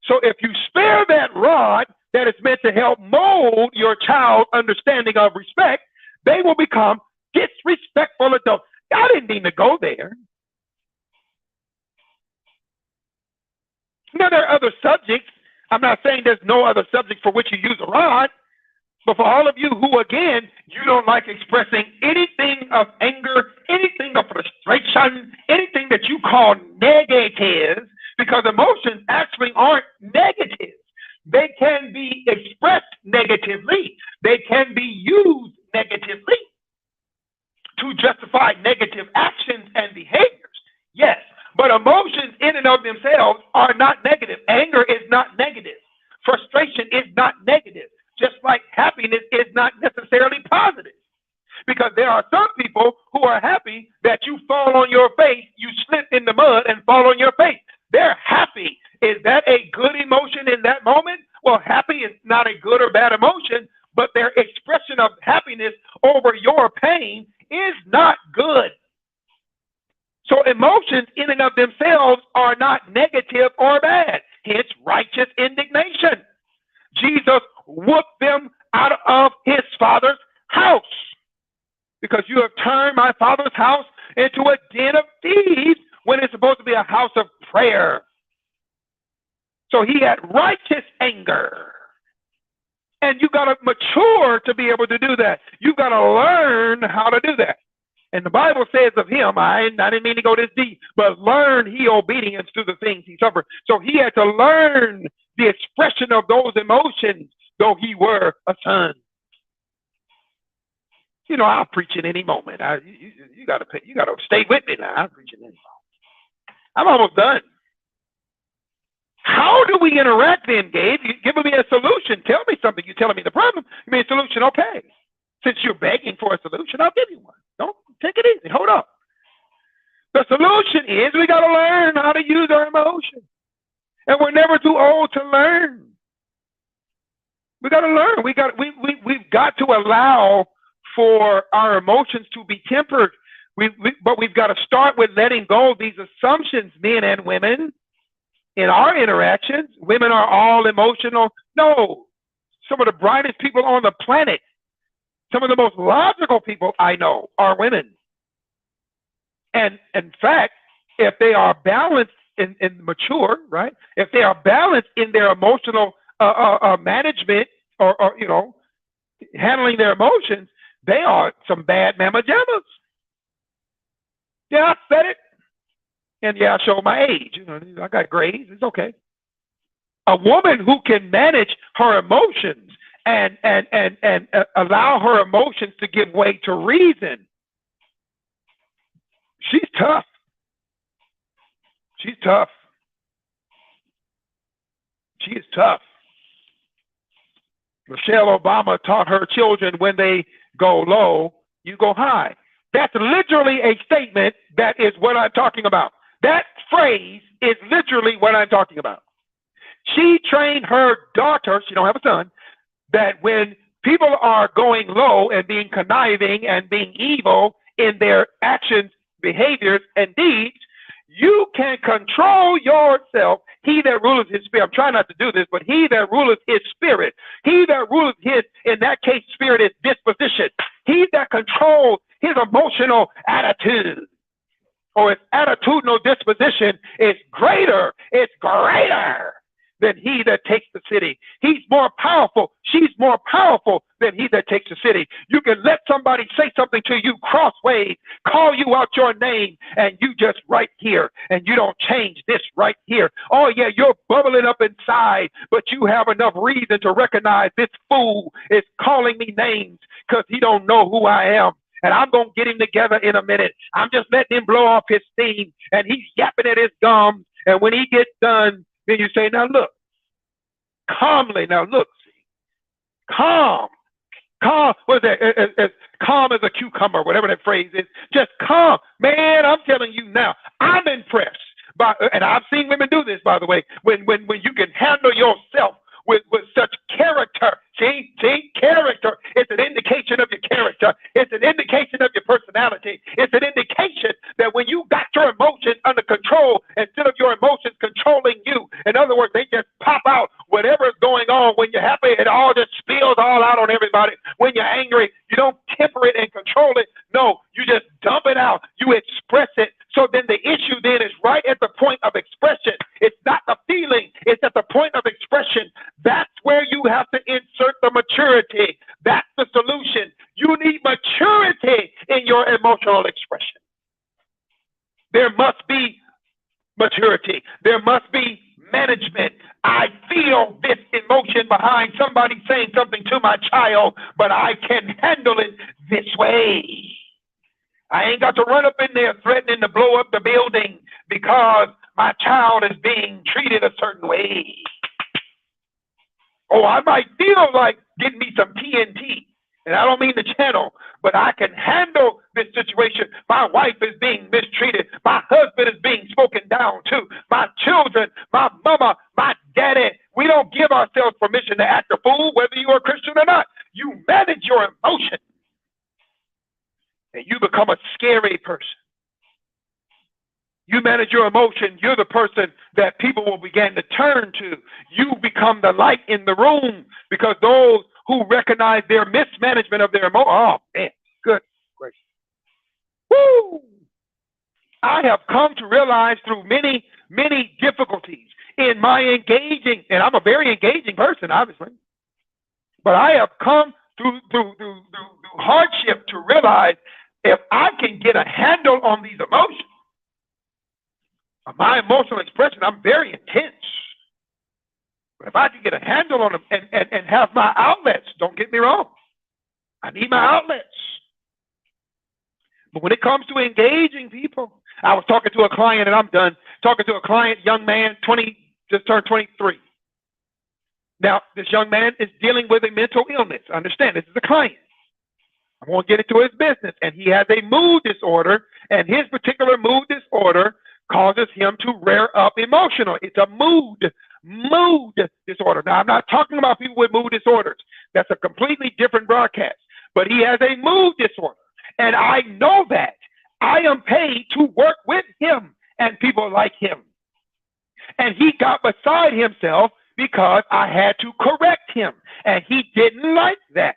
So if you spare that rod that is meant to help mold your child's understanding of respect, they will become disrespectful adults. I didn't mean to go there. Now, there are other subjects. I'm not saying there's no other subject for which you use a rod, but for all of you who, again, you don't like expressing anything of anger, anything of frustration, anything that you call negative, because emotions actually aren't negative. They can be expressed negatively. They can be used negatively to justify negative actions and behaviors. Yes, but emotions in and of themselves are not negative. Anger is not negative. Frustration is not negative. Just like happiness is not necessarily positive. Because there are some people who are happy that you fall on your face, you slip in the mud and fall on your face. They're happy. Is that a good emotion in that moment? Well, happy is not a good or bad emotion, but their expression of happiness over your pain is not good. So emotions in and of themselves are not negative or bad. Hence, righteous indignation. Jesus whooped them out of his father's house because you have turned my father's house into a den of thieves when it's supposed to be a house of prayer. So he had righteous anger. And you got to mature to be able to do that. You got to learn how to do that. And the Bible says of him, I didn't mean to go this deep, but learn he obedience to the things he suffered. So he had to learn the expression of those emotions, though he were a son. You know, I'll preach at any moment. You got to stay with me now. I'll preach at any moment. I'm almost done. How do we interact then, Gabe? You're giving me a solution. Tell me something. You're telling me the problem. You mean a solution? Okay. Since you're begging for a solution, I'll give you one. Don't take it easy. Hold up. The solution is we got to learn how to use our emotions. And we're never too old to learn. We got to learn. We've got to allow for our emotions to be tempered. But we've got to start with letting go of these assumptions, men and women. In our interactions, women are all emotional. No, some of the brightest people on the planet, some of the most logical people I know are women. And in fact, if they are balanced and mature, right? If they are balanced in their emotional management or you know, handling their emotions, they are some bad mamma jammas. Yeah, I said it. And yeah, I show my age. You know, I got grades. It's okay. A woman who can manage her emotions and allow her emotions to give way to reason, she's tough. She's tough. She is tough. Michelle Obama taught her children, when they go low, you go high. That's literally a statement that is what I'm talking about. That phrase is literally what I'm talking about. She trained her daughter, she don't have a son, that when people are going low and being conniving and being evil in their actions, behaviors, and deeds, you can control yourself. He that ruleth his spirit, I'm trying not to do this, but he that ruleth his spirit, he that ruleth his, in that case, spirit is disposition. He that controls his emotional attitude or his attitudinal disposition is greater, it's greater than he that takes the city. He's more powerful. She's more powerful than he that takes the city. You can let somebody say something to you crossways, call you out your name, and you just right here, and you don't change this right here. Oh yeah, you're bubbling up inside, but you have enough reason to recognize this fool is calling me names because he don't know who I am. And I'm going to get him together in a minute. I'm just letting him blow off his steam, and he's yapping at his gums. And when he gets done, then you say, now look, calmly, now look, calm, what is that? As calm as a cucumber, whatever that phrase is, just calm. Man, I'm telling you now, I'm impressed by, and I've seen women do this, by the way, when you can handle yourself with such character. See, character is an indication of your character. It's an indication of your personality. It's an indication that when you got your emotions under control instead of your emotions controlling you, in other words, they just pop out. Whatever's going on, when you're happy, it all just spills all out on everybody. When you're angry, you don't temper it and control it. No, you just dump it out. You express it. So then the issue then is right at the point of expression. It's not the feeling. It's at the point of expression. That's where you have to insert the maturity. That's the solution. You need maturity in your emotional expression. There must be maturity. There must be management. I feel this emotion behind somebody saying something to my child, but I can handle it this way. I ain't got to run up in there threatening to blow up the building because my child is being treated a certain way. Oh, I might feel like getting me some TNT, and I don't mean the channel, but I can handle this situation. My wife is being mistreated. My husband is being spoken down to. My children, my mama, my daddy. We don't give ourselves permission to act a fool, whether you are a Christian or not. You manage your emotions, and you become a scary person. You manage your emotion. You're the person that people will begin to turn to. You become the light in the room because those who recognize their mismanagement of their emotion, oh man, good gracious. Woo! I have come to realize through many, many difficulties in my engaging, and I'm a very engaging person, obviously, but I have come through hardship to realize if I can get a handle on these emotions, my emotional expression, I'm very intense. But if I can get a handle on them and have my outlets, don't get me wrong, I need my outlets. But when it comes to engaging people, I was talking to a client, and I'm done, talking to a client, young man, 20, just turned 23. Now, this young man is dealing with a mental illness. Understand, this is a client. I won't get into his business. And he has a mood disorder, and his particular mood disorder causes him to rear up emotional. It's a mood disorder. Now, I'm not talking about people with mood disorders. That's a completely different broadcast. But he has a mood disorder. And I know that. I am paid to work with him and people like him. And he got beside himself because I had to correct him. And he didn't like that.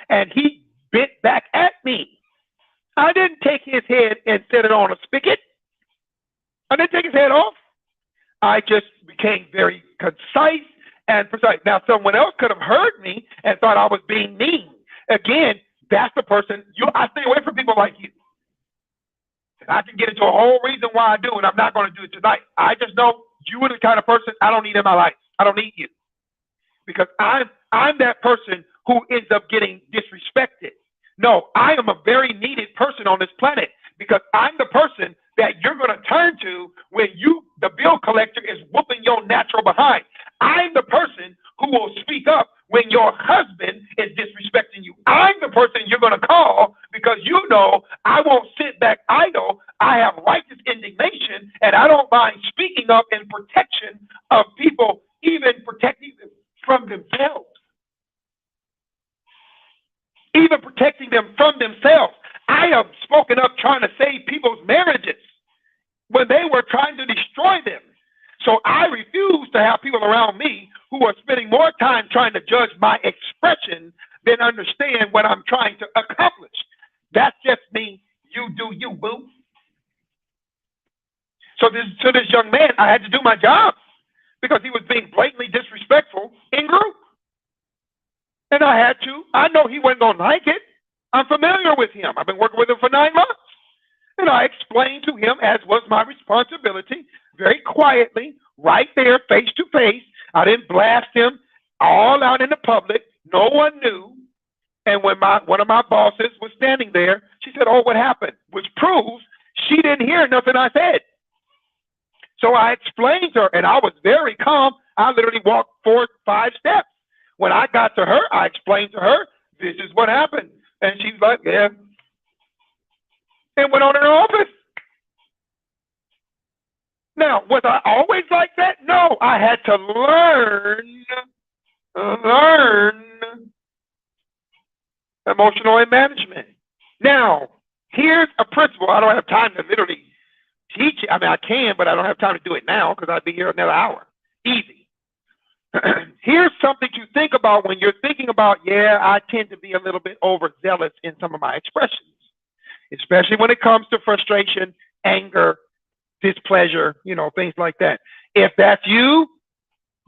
And he bit back at me. I didn't take his head and set it on a spigot. I didn't take his head off. I just became very concise and precise. Now, someone else could have heard me and thought I was being mean. Again, that's the person. I stay away from people like you. I can get into a whole reason why I do, and I'm not going to do it tonight. I just know you are the kind of person I don't need in my life. I don't need you. Because I'm that person who ends up getting disrespected. No, I am a very needed person on this planet because I'm the person that you're going to turn to when the bill collector, is whooping your natural behind. I'm the person who will speak up when your husband is disrespecting you. I'm the person you're going to call because you know I won't sit back idle. I have righteous indignation, and I don't mind speaking up in protection of people, even protecting them from themselves. Even protecting them from themselves. I have spoken up trying to save people's marriages when they were trying to destroy them. So I refuse to have people around me who are spending more time trying to judge my expression than understand what I'm trying to accomplish. That's just me. You do you, boo. So this young man, I had to do my job because he was being blatantly disrespectful in group. And I had to. I know he wasn't going to like it. I'm familiar with him. I've been working with him for 9 months. And I explained to him, as was my responsibility, very quietly, right there, face to face. I didn't blast him all out in the public. No one knew. And when one of my bosses was standing there, she said, "Oh, what happened?" Which proves she didn't hear nothing I said. So I explained to her, and I was very calm. I literally walked 4 or 5 steps. When I got to her, I explained to her, this is what happened. And she's like, yeah. And went on in her office. Now, was I always like that? No, I had to learn emotional management. Now, here's a principle. I don't have time to literally teach it. I mean, I can, but I don't have time to do it now because I'd be here another hour. Easy. Here's something to think about when you're thinking about, I tend to be a little bit overzealous in some of my expressions, especially when it comes to frustration, anger, displeasure, things like that. If that's you,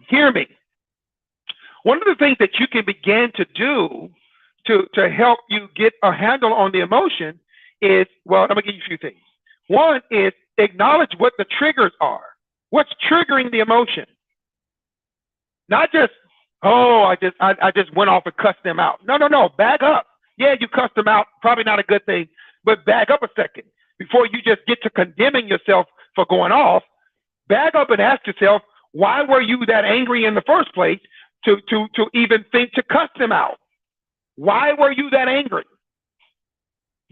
hear me. One of the things that you can begin to do to help you get a handle on the emotion is, well, I'm going to give you a few things. One is acknowledge what the triggers are. What's triggering the emotion? Not just, I just went off and cussed them out. No. Back up. Yeah, you cussed them out. Probably not a good thing. But back up a second. Before you just get to condemning yourself for going off, back up and ask yourself, why were you that angry in the first place to even think to cuss them out? Why were you that angry?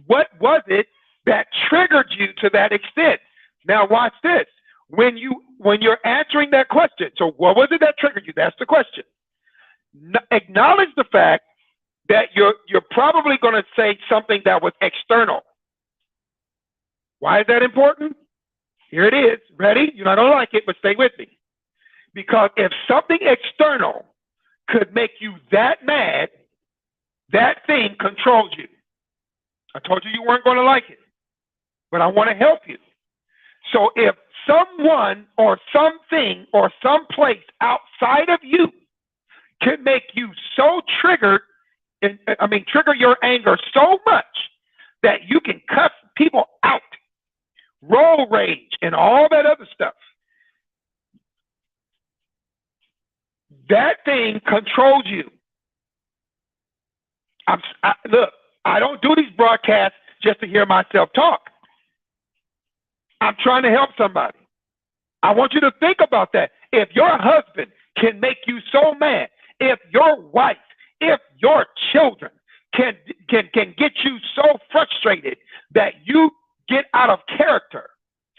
What was it that triggered you to that extent? Now watch this. When you're answering that question, so what was it that triggered you? That's the question. Acknowledge the fact that you're probably going to say something that was external. Why is that important? Here it is. Ready? You're not going to like it, but stay with me. Because if something external could make you that mad, that thing controls you. I told you you weren't going to like it, but I want to help you. So if someone or something or some place outside of you can make you so triggered, trigger your anger so much that you can cuss people out, roll rage, and all that other stuff, that thing controls you. Look, I don't do these broadcasts just to hear myself talk. I'm trying to help somebody. I want you to think about that. If your husband can make you so mad, if your wife, if your children can get you so frustrated that you get out of character,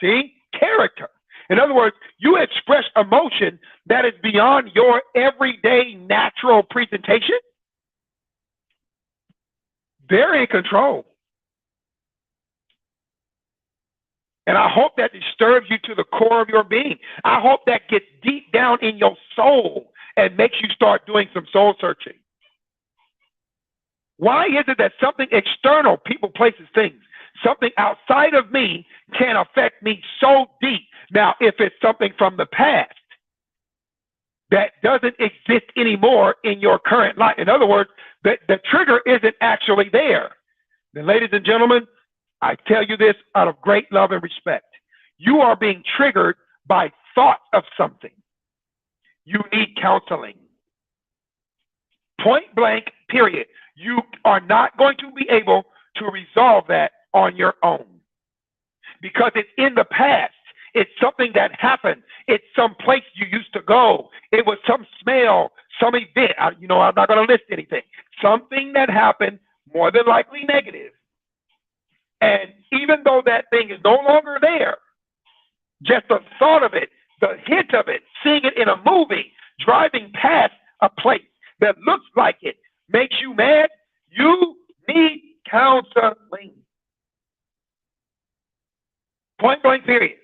see, character. In other words, you express emotion that is beyond your everyday natural presentation, they're in control. And I hope that disturbs you to the core of your being. I hope that gets deep down in your soul and makes you start doing some soul searching. Why is it that something external, people, places, things, something outside of me can affect me so deep? Now, if it's something from the past that doesn't exist anymore in your current life, in other words, the trigger isn't actually there, then, ladies and gentlemen, I tell you this out of great love and respect. You are being triggered by thought of something. You need counseling. Point blank, period. You are not going to be able to resolve that on your own because it's in the past. It's something that happened. It's some place you used to go. It was some smell, some event. I'm not going to list anything. Something that happened, more than likely negative. And even though that thing is no longer there, just the thought of it, the hint of it, seeing it in a movie, driving past a place that looks like it, makes you mad, you need counseling. Point blank, period.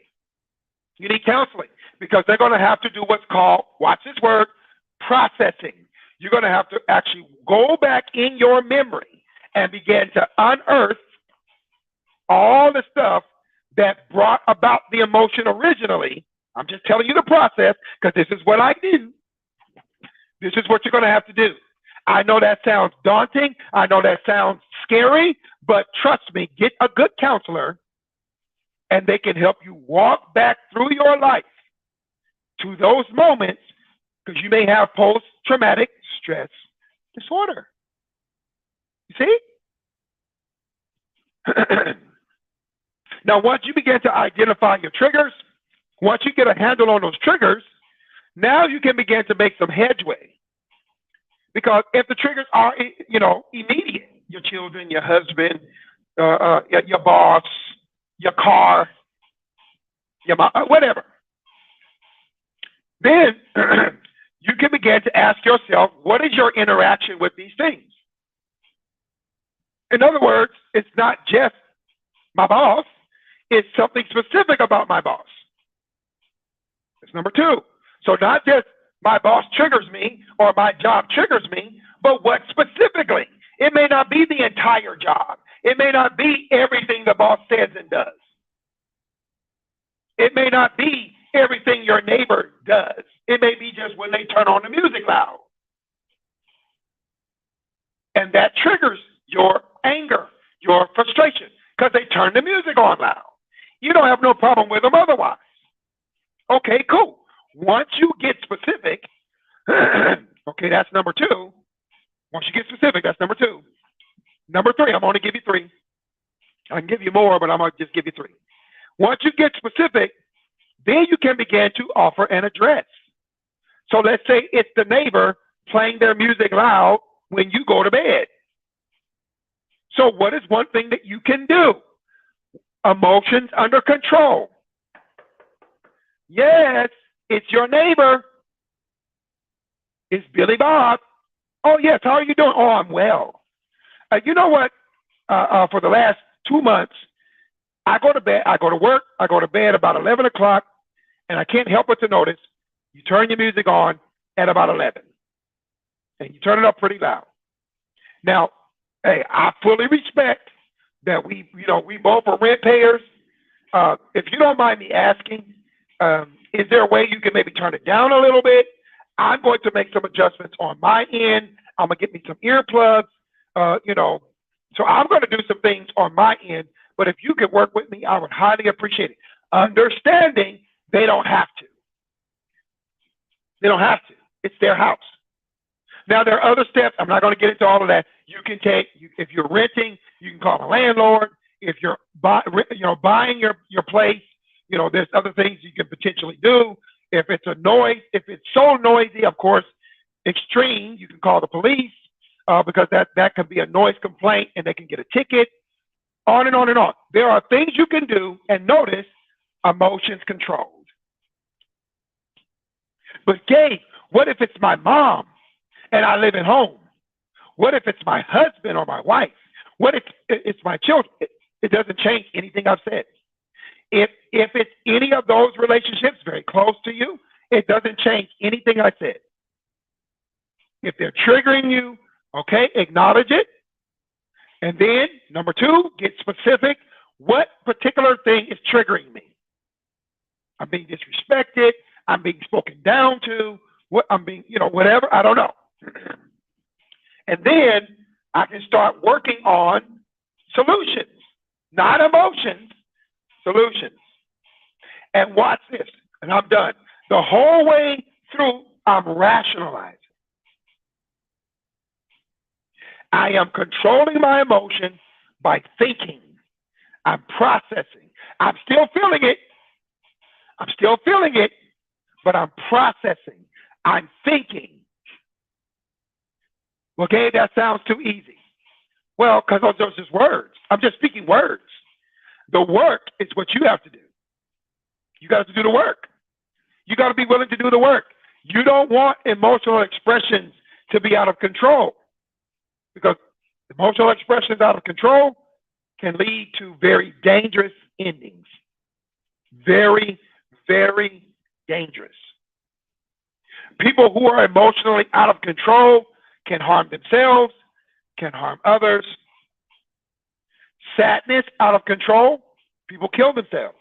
You need counseling because they're going to have to do what's called, watch this word, processing. You're going to have to actually go back in your memory and begin to unearth all the stuff that brought about the emotion originally. I'm just telling you the process because this is what I do. This is what you're going to have to do. I know that sounds daunting. I know that sounds scary, but trust me, get a good counselor and they can help you walk back through your life to those moments because you may have post-traumatic stress disorder. You see? Now, once you begin to identify your triggers, once you get a handle on those triggers, now you can begin to make some headway. Because if the triggers are, immediate, your children, your husband, your boss, your car, your mom, whatever, then you can begin to ask yourself, what is your interaction with these things? In other words, it's not just my boss, it's something specific about my boss. That's number two. So not just my boss triggers me or my job triggers me, but what specifically? It may not be the entire job. It may not be everything the boss says and does. It may not be everything your neighbor does. It may be just when they turn on the music loud. And that triggers your anger, your frustration, because they turn the music on loud. You don't have no problem with them otherwise. Okay, cool. Once you get specific, okay, that's number two. Once you get specific, that's number two. Number three, I'm going to give you three. I can give you more, but I'm going to just give you three. Once you get specific, then you can begin to offer an address. So let's say it's the neighbor playing their music loud when you go to bed. So what is one thing that you can do? Emotions under control. Yes, it's your neighbor. It's Billy Bob. Oh, yes, how are you doing? Oh, I'm well. You know what? For the last 2 months, I go to bed, I go to work, I go to bed about 11 o'clock, and I can't help but to notice you turn your music on at about 11, and you turn it up pretty loud. Now, hey, I fully respect that we both are rent payers. If you don't mind me asking, is there a way you can maybe turn it down a little bit? I'm going to make some adjustments on my end. I'm gonna get me some earplugs, so I'm going to do some things on my end. But if you could work with me, I would highly appreciate it. Understanding they don't have to. They don't have to. It's their house. Now, there are other steps. I'm not going to get into all of that. You can take, if you're renting, you can call a landlord. If you're buying your place, there's other things you can potentially do. If it's a noise, if it's so noisy, of course, extreme, you can call the police because that could be a noise complaint and they can get a ticket. On and on and on. There are things you can do, and notice emotions controlled. But Gabe, what if it's my mom and I live at home? What if it's my husband or my wife? What if it's my children? It doesn't change anything I've said. If it's any of those relationships very close to you, it doesn't change anything I said. If they're triggering you, okay, acknowledge it. And then, number two, get specific. What particular thing is triggering me? I'm being disrespected. I'm being spoken down to. What I'm being, whatever. I don't know. And then I can start working on solutions, not emotions, solutions. And watch this. And I'm done. The whole way through, I'm rationalizing. I am controlling my emotion by thinking. I'm processing. I'm still feeling it. But I'm processing. I'm thinking. Okay, that sounds too easy. Well, because those are just words. I'm just speaking words. The work is what you have to do. You got to do the work. You got to be willing to do the work. You don't want emotional expressions to be out of control. Because emotional expressions out of control can lead to very dangerous endings. Very, very dangerous. People who are emotionally out of control can harm themselves, can harm others. Sadness out of control, people kill themselves.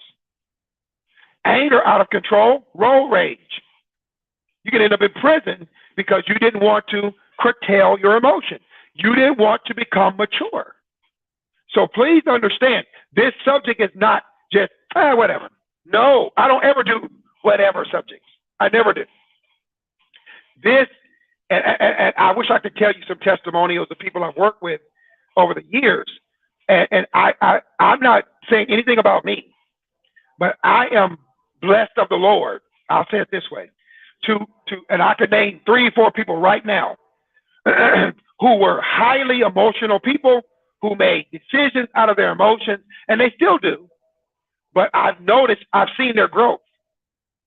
Anger out of control, road rage. You can end up in prison because you didn't want to curtail your emotion. You didn't want to become mature. So please understand, this subject is not just, whatever. No, I don't ever do whatever subjects. I never do. This, and I wish I could tell you some testimonials of people I've worked with over the years. And I'm not saying anything about me, but I am blessed of the Lord. I'll say it this way. And I could name 3 or 4 people right now who were highly emotional people who made decisions out of their emotions, and they still do. But I've seen their growth.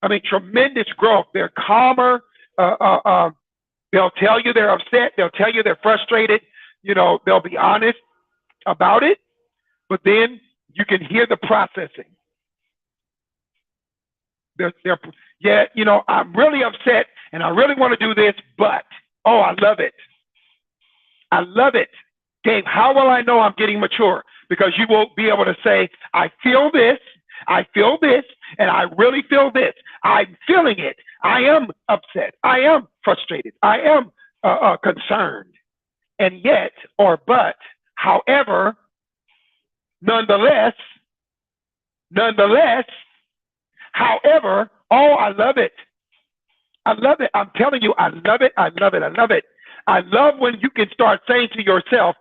I mean, tremendous growth. They're calmer. They'll tell you they're upset. They'll tell you they're frustrated. They'll be honest about it, but then you can hear the processing. I'm really upset and I really want to do this, but, I love it. I love it. Gabe, how will I know I'm getting mature? Because you will be able to say, I feel this, and I really feel this. I'm feeling it. I am upset. I am frustrated. I am concerned. And yet, however, nonetheless, however, I love it. I love it. I'm telling you, I love it. I love it. I love it. I love when you can start saying to yourself,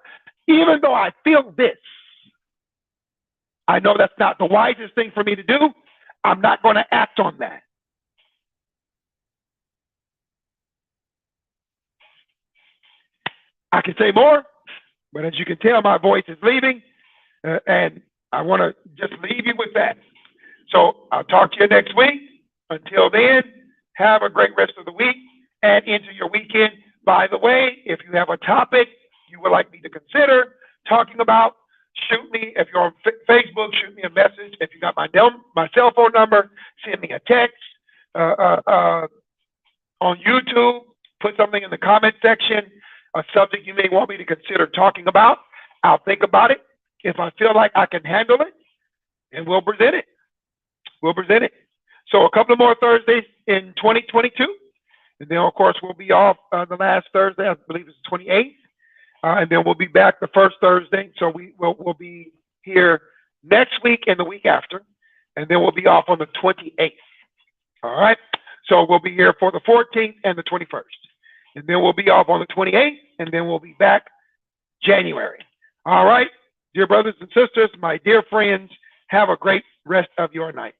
even though I feel this, I know that's not the wisest thing for me to do. I'm not going to act on that. I can say more, but as you can tell, my voice is leaving, and I want to just leave you with that. So I'll talk to you next week. Until then, have a great rest of the week and into your weekend. By the way, if you have a topic you would like me to consider talking about, shoot me. If you're on Facebook, shoot me a message. If you got my cell phone number, send me a text. On YouTube, put something in the comment section, a subject you may want me to consider talking about. I'll think about it. If I feel like I can handle it, and we'll present it. We'll present it. So a couple of more Thursdays in 2022. And then, of course, we'll be off the last Thursday. I believe it's the 28th. And then we'll be back the first Thursday. So we'll be here next week and the week after. And then we'll be off on the 28th. All right. So we'll be here for the 14th and the 21st. And then we'll be off on the 28th. And then we'll be back January. All right. Dear brothers and sisters, my dear friends, have a great rest of your night.